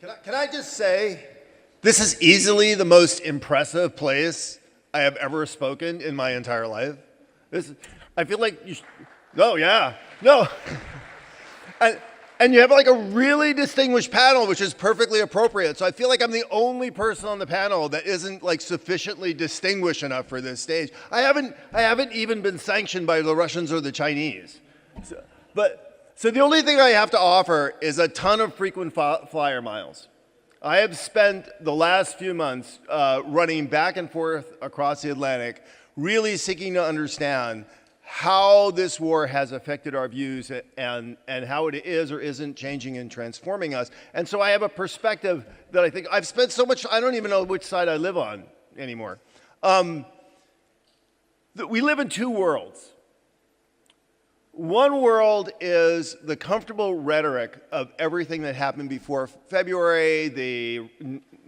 Can I just say, this is easily the most impressive place I have ever spoken in my entire life. I feel like oh yeah, no. And you have like a really distinguished panel, which is perfectly appropriate. So I feel like I'm the only person on the panel that isn't like sufficiently distinguished enough for this stage. I haven't even been sanctioned by the Russians or the Chinese. So the only thing I have to offer is a ton of frequent flyer miles. I have spent the last few months running back and forth across the Atlantic, really seeking to understand how this war has affected our views and how it is or isn't changing and transforming us. And so I have a perspective that I think I've spent so much, I don't even know which side I live on anymore. We live in two worlds. One world is the comfortable rhetoric of everything that happened before February, the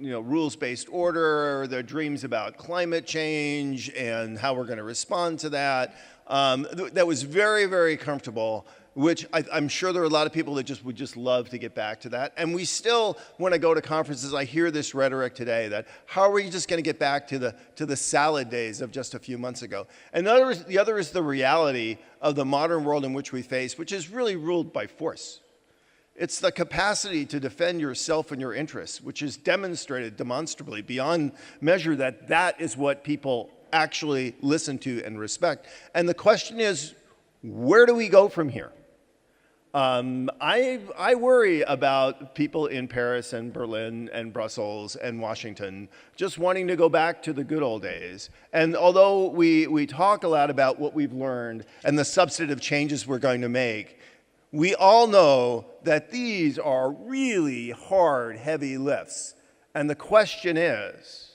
rules-based order, the dreams about climate change and how we're going to respond to that. That was very, very comfortable, which I'm sure there are a lot of people that would just love to get back to that. And we still, when I go to conferences, I hear this rhetoric today that how are we just going to get back to the salad days of just a few months ago? And the other is the reality of the modern world in which we face, which is really ruled by force. It's the capacity to defend yourself and your interests, which is demonstrated demonstrably beyond measure that is what people actually listen to and respect. And the question is, where do we go from here? I worry about people in Paris and Berlin and Brussels and Washington just wanting to go back to the good old days. And although we talk a lot about what we've learned and the substantive changes we're going to make, we all know that these are really hard, heavy lifts. And the question is,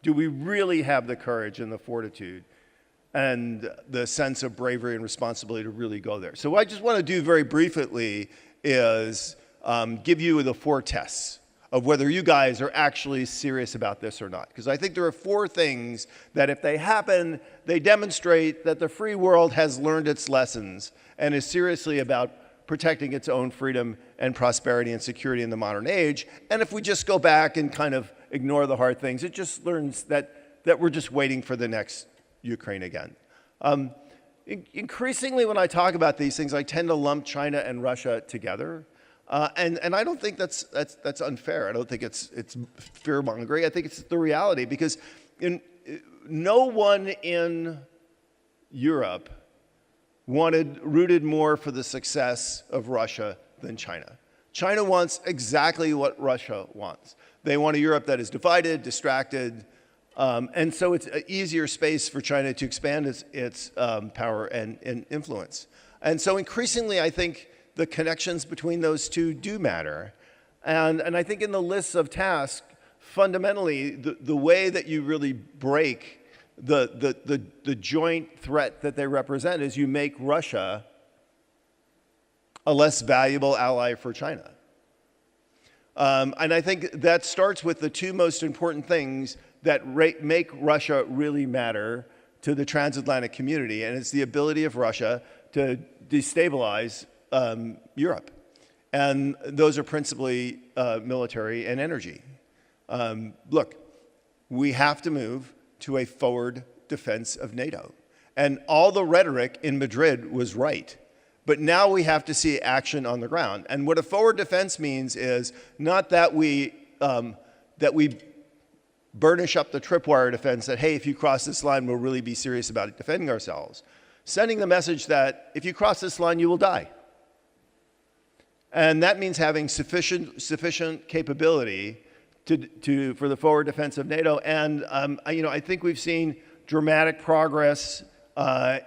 do we really have the courage and the fortitude and the sense of bravery and responsibility to really go there? So what I just want to do very briefly is give you the 4 tests of whether you guys are actually serious about this or not. Because I think there are 4 things that if they happen, they demonstrate that the free world has learned its lessons and is seriously about protecting its own freedom and prosperity and security in the modern age. And if we just go back and kind of ignore the hard things, it just learns that we're just waiting for the next Ukraine again. Increasingly, when I talk about these things, I tend to lump China and Russia together. And I don't think that's unfair. I don't think it's fear-mongering. I think it's the reality, because no one in Europe rooted more for the success of Russia than China. China wants exactly what Russia wants. They want a Europe that is divided, distracted, and so it's an easier space for China to expand its power and influence. And so increasingly, I think the connections between those two do matter. And I think in the lists of tasks, fundamentally, the way that you really break the joint threat that they represent is you make Russia a less valuable ally for China. And I think that starts with the 2 most important things that make Russia really matter to the transatlantic community, and it's the ability of Russia to destabilize Europe. And those are principally military and energy. Look, we have to move to a forward defense of NATO. And all the rhetoric in Madrid was right. But now we have to see action on the ground. And what a forward defense means is not that we burnish up the tripwire defense that, hey, if you cross this line, we'll really be serious about defending ourselves. Sending the message that if you cross this line, you will die. And that means having sufficient capability for the forward defense of NATO. And I think we've seen dramatic progress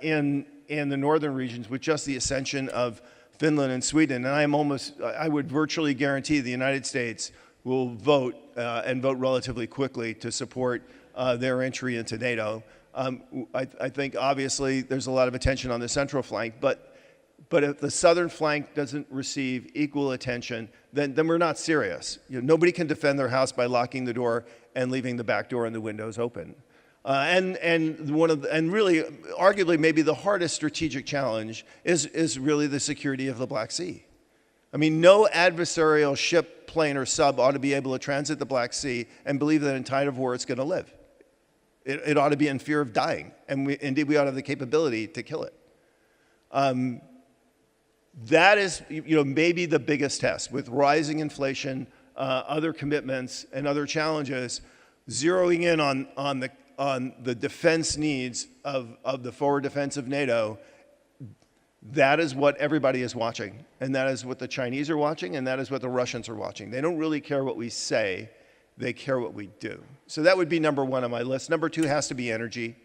in the northern regions with just the ascension of Finland and Sweden. And I would virtually guarantee the United States will vote and vote relatively quickly to support their entry into NATO. I think obviously there's a lot of attention on the central flank, but if the southern flank doesn't receive equal attention, then we're not serious. Nobody can defend their house by locking the door and leaving the back door and the windows open. And really, arguably, maybe the hardest strategic challenge is really the security of the Black Sea. I mean, no adversarial ship, plane, or sub ought to be able to transit the Black Sea and believe that in time of war it's going to live. It ought to be in fear of dying, and indeed we ought to have the capability to kill it. That is, maybe the biggest test with rising inflation, other commitments, and other challenges, zeroing in on the defense needs of the forward defense of NATO. That is what everybody is watching, and that is what the Chinese are watching, and that is what the Russians are watching. They don't really care what we say, they care what we do. So that would be number one on my list. Number two has to be energy.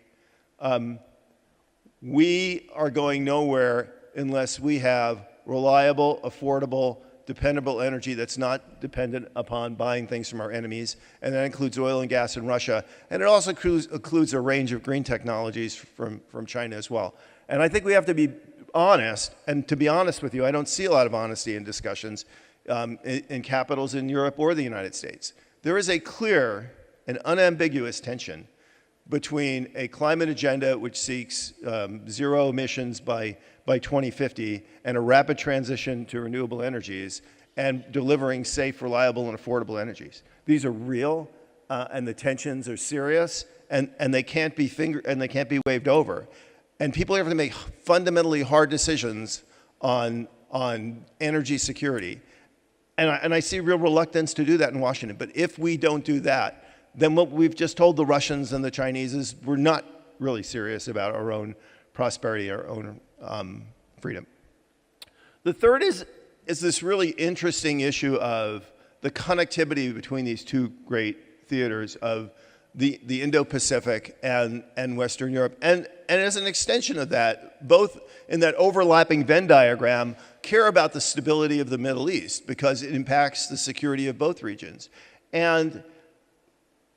We are going nowhere unless we have reliable, affordable, dependable energy that's not dependent upon buying things from our enemies, and that includes oil and gas in Russia, and it also includes a range of green technologies from China as well. And I think we have to be honest, and to be honest with you, I don't see a lot of honesty in discussions in capitals in Europe or the United States. There is a clear and unambiguous tension between a climate agenda which seeks zero emissions by 2050 and a rapid transition to renewable energies and delivering safe, reliable, and affordable energies. These are real, and the tensions are serious, and they can't be waved over. And people have to make fundamentally hard decisions on energy security. And I see real reluctance to do that in Washington. But if we don't do that, then what we've just told the Russians and the Chinese is we're not really serious about our own prosperity, our own freedom. The third is this really interesting issue of the connectivity between these two great theaters of the Indo-Pacific and Western Europe. And as an extension of that, both in that overlapping Venn diagram, care about the stability of the Middle East because it impacts the security of both regions. And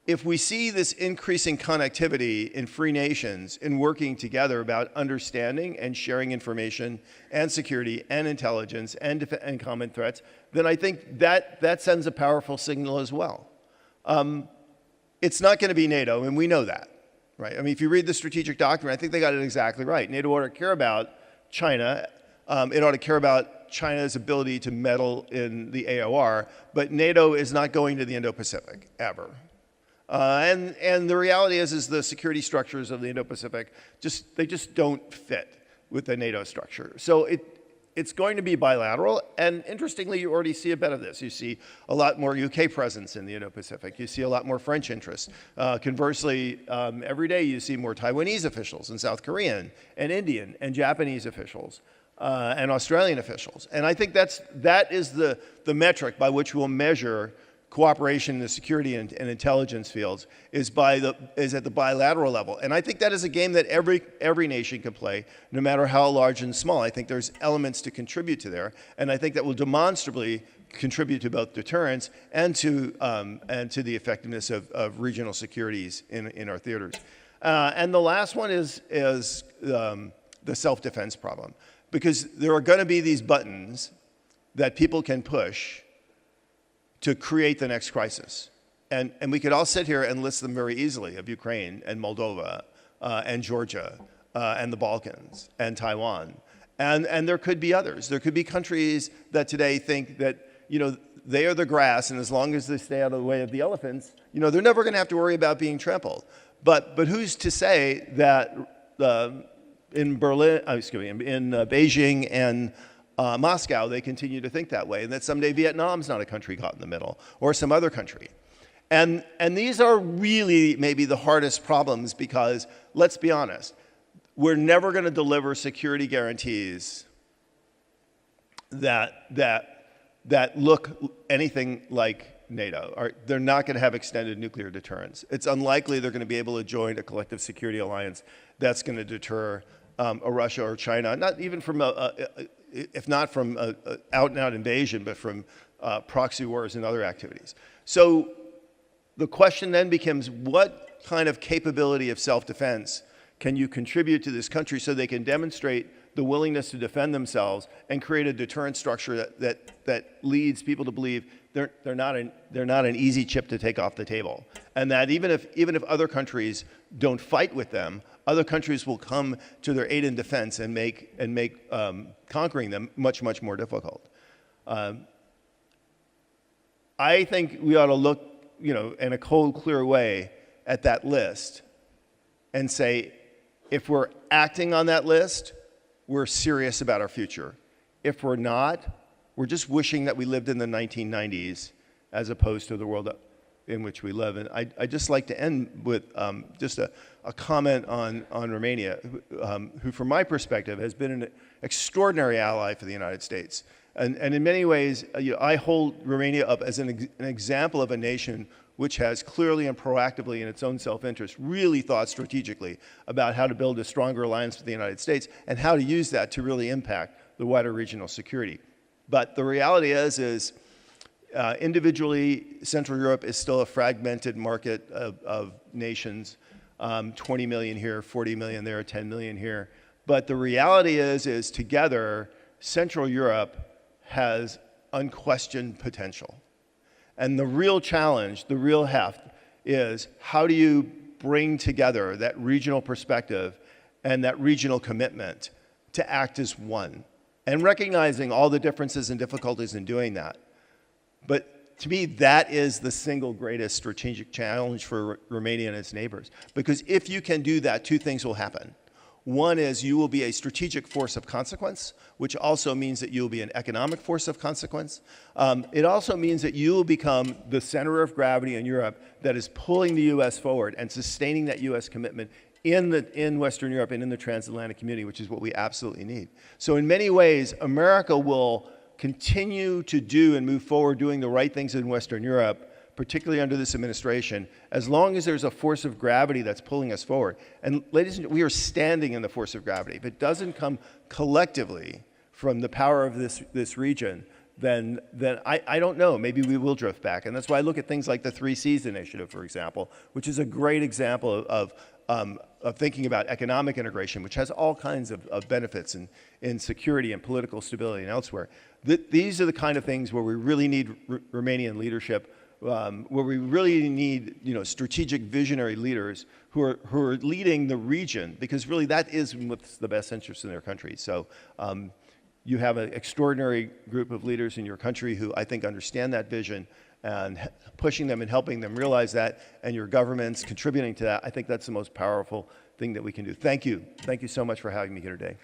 if we see this increasing connectivity in free nations in working together about understanding and sharing information and security and intelligence and common threats, then I think that sends a powerful signal as well. It's not going to be NATO, and we know that, right? I mean, if you read the strategic document, I think they got it exactly right. NATO ought to care about China. It ought to care about China's ability to meddle in the AOR, but NATO is not going to the Indo-Pacific, ever. And the reality is the security structures of the Indo-Pacific, they just don't fit with the NATO structure. So it's going to be bilateral, and interestingly, you already see a bit of this. You see a lot more UK presence in the Indo-Pacific. You see a lot more French interest. Conversely, every day you see more Taiwanese officials and South Korean and Indian and Japanese officials and Australian officials. And I think that is the metric by which we'll measure cooperation in the security and intelligence fields is at the bilateral level. And I think that is a game that every nation can play, no matter how large and small. I think there's elements to contribute to there, and I think that will demonstrably contribute to both deterrence and to the effectiveness of regional securities in our theaters. And the last one is the self-defense problem, because there are going to be these buttons that people can push to create the next crisis. And we could all sit here and list them very easily of Ukraine and Moldova and Georgia and the Balkans and Taiwan. And there could be others. There could be countries that today think that, they are the grass, and as long as they stay out of the way of the elephants, they're never going to have to worry about being trampled. But who's to say that in Beijing and Moscow, they continue to think that way, and that someday Vietnam's not a country caught in the middle, or some other country. And these are really maybe the hardest problems because, let's be honest, we're never going to deliver security guarantees that look anything like NATO. They're not going to have extended nuclear deterrence. It's unlikely they're going to be able to join a collective security alliance that's going to deter a Russia or China, not even from if not from out-and-out invasion, but from proxy wars and other activities. So the question then becomes, what kind of capability of self-defense can you contribute to this country so they can demonstrate the willingness to defend themselves and create a deterrent structure that leads people to believe they're not an easy chip to take off the table, and that even if other countries don't fight with them, other countries will come to their aid and defense and make conquering them much more difficult. I think we ought to look, in a cold, clear way at that list and say, if we're acting on that list, we're serious about our future. If we're not, we're just wishing that we lived in the 1990s as opposed to the world in which we live. And I'd just like to end with just a comment on Romania, who from my perspective has been an extraordinary ally for the United States. And in many ways, I hold Romania up as an example of a nation which has clearly and proactively in its own self-interest really thought strategically about how to build a stronger alliance with the United States and how to use that to really impact the wider regional security. But the reality is individually, Central Europe is still a fragmented market of nations, 20 million here, 40 million there, 10 million here. But the reality is together, Central Europe has unquestioned potential. And the real challenge, the real heft, is how do you bring together that regional perspective and that regional commitment to act as one? And recognizing all the differences and difficulties in doing that. But to me, that is the single greatest strategic challenge for Romania and its neighbors. Because if you can do that, two things will happen. One is you will be a strategic force of consequence, which also means that you will be an economic force of consequence. It also means that you will become the center of gravity in Europe that is pulling the U.S. forward and sustaining that U.S. commitment in Western Europe and in the transatlantic community, which is what we absolutely need. So in many ways, America will continue to do and move forward doing the right things in Western Europe, particularly under this administration, as long as there's a force of gravity that's pulling us forward. And ladies and gentlemen, we are standing in the force of gravity. If it doesn't come collectively from the power of this region, then I don't know, maybe we will drift back. And that's why I look at things like the 3 Cs initiative, for example, which is a great example of thinking about economic integration, which has all kinds of benefits in security and political stability and elsewhere. These are the kind of things where we really need Romanian leadership, where we really need strategic visionary leaders who are leading the region, because really that is what's the best interest in their country. So you have an extraordinary group of leaders in your country who I think understand that vision, and pushing them and helping them realize that, and your governments contributing to that. I think that's the most powerful thing that we can do. Thank you. Thank you so much for having me here today.